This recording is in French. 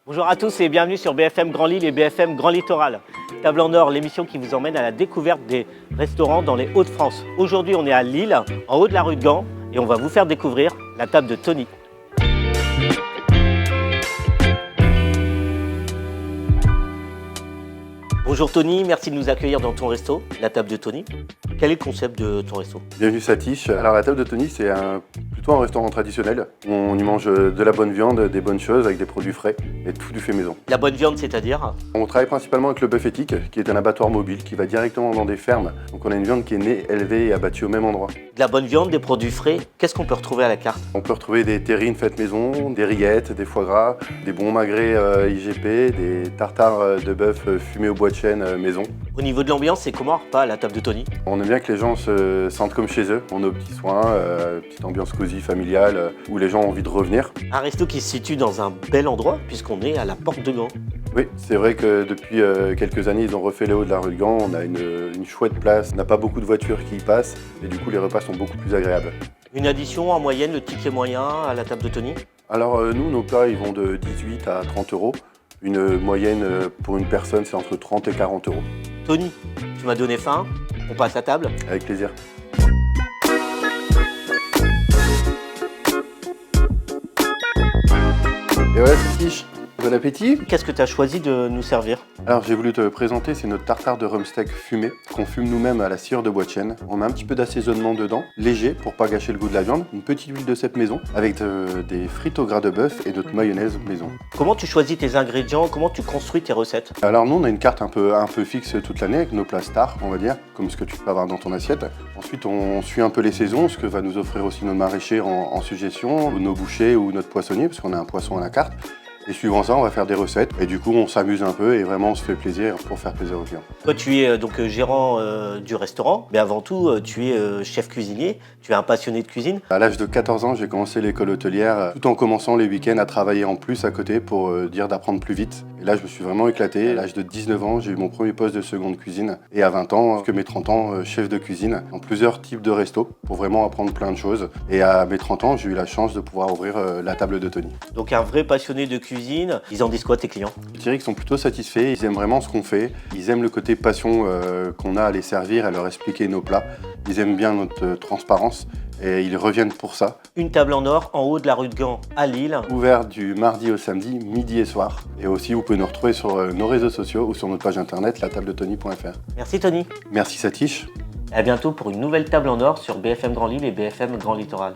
Bonjour à tous et bienvenue sur BFM Grand Lille et BFM Grand Littoral. Table en or, l'émission qui vous emmène à la découverte des restaurants dans les Hauts-de-France. Aujourd'hui, on est à Lille, en haut de la rue de Gand, et on va vous faire découvrir la table de Tony. Bonjour Tony, merci de nous accueillir dans ton resto, la table de Tony. Quel est le concept de ton resto? Bienvenue Satish. Alors la table de Tony, c'est plutôt un restaurant traditionnel. On y mange de la bonne viande, des bonnes choses avec des produits frais et tout du fait maison. La bonne viande, c'est-à-dire? On travaille principalement avec le bœuf éthique, qui est un abattoir mobile qui va directement dans des fermes. Donc on a une viande qui est née, élevée et abattue au même endroit. De la bonne viande, des produits frais, qu'est-ce qu'on peut retrouver à la carte? On peut retrouver des terrines faites maison, des rillettes, des foie gras, des bons magrets IGP, des tartares de bœuf fumés au bois de chêne maison. Au niveau de l'ambiance, c'est comment un repas à la table de Tony? On aime bien que les gens se sentent comme chez eux. On a aux petits soins, petite ambiance cosy, familiale, où les gens ont envie de revenir. Un resto qui se situe dans un bel endroit, puisqu'on est à la porte de Gand. Oui, c'est vrai que depuis quelques années, ils ont refait les hauts de la rue de Gand. On a une chouette place, on n'a pas beaucoup de voitures qui y passent, et du coup, les repas sont beaucoup plus agréables. Une addition en moyenne, le ticket moyen à la table de Tony? Alors nous, nos plats, ils vont de 18 à 30 euros. Une moyenne pour une personne, c'est entre 30 et 40 euros. Tony, tu m'as donné faim, on passe à table? Avec plaisir. Et voilà, Satish, bon appétit. Qu'est-ce que tu as choisi de nous servir? Alors j'ai voulu te présenter, c'est notre tartare de rumsteak fumé qu'on fume nous-mêmes à la sciure de bois de chêne. On met un petit peu d'assaisonnement dedans, léger pour pas gâcher le goût de la viande, une petite huile de cèpe maison avec des frites au gras de bœuf et notre mayonnaise maison. Comment tu choisis tes ingrédients? Comment tu construis tes recettes? Alors nous on a une carte un peu fixe toute l'année avec nos plats stars, on va dire, comme ce que tu peux avoir dans ton assiette. Ensuite on suit un peu les saisons, ce que va nous offrir aussi nos maraîchers en suggestion, ou nos bouchers ou notre poissonnier, parce qu'on a un poisson à la carte. Et suivant ça, on va faire des recettes. Et du coup, on s'amuse un peu et vraiment, on se fait plaisir pour faire plaisir aux clients. Toi, tu es donc gérant du restaurant, mais avant tout, tu es chef cuisinier. Tu es un passionné de cuisine. À l'âge de 14 ans, j'ai commencé l'école hôtelière, tout en commençant les week-ends à travailler en plus à côté pour dire d'apprendre plus vite. Et là, je me suis vraiment éclaté. À l'âge de 19 ans, j'ai eu mon premier poste de seconde cuisine. Et à 20 ans, jusqu'à mes 30 ans, chef de cuisine dans plusieurs types de restos pour vraiment apprendre plein de choses. Et à mes 30 ans, j'ai eu la chance de pouvoir ouvrir la table de Tony. Donc un vrai passionné de cuisine. Ils en disent quoi tes clients? Je dirais qu'ils sont plutôt satisfaits, ils aiment vraiment ce qu'on fait, ils aiment le côté passion qu'on a à les servir, à leur expliquer nos plats, ils aiment bien notre transparence et ils reviennent pour ça. Une table en or en haut de la rue de Gand à Lille. Ouvert du mardi au samedi, midi et soir. Et aussi vous pouvez nous retrouver sur nos réseaux sociaux ou sur notre page internet latabledetony.fr. Merci Tony. Merci Satish. À bientôt pour une nouvelle table en or sur BFM Grand Lille et BFM Grand Littoral.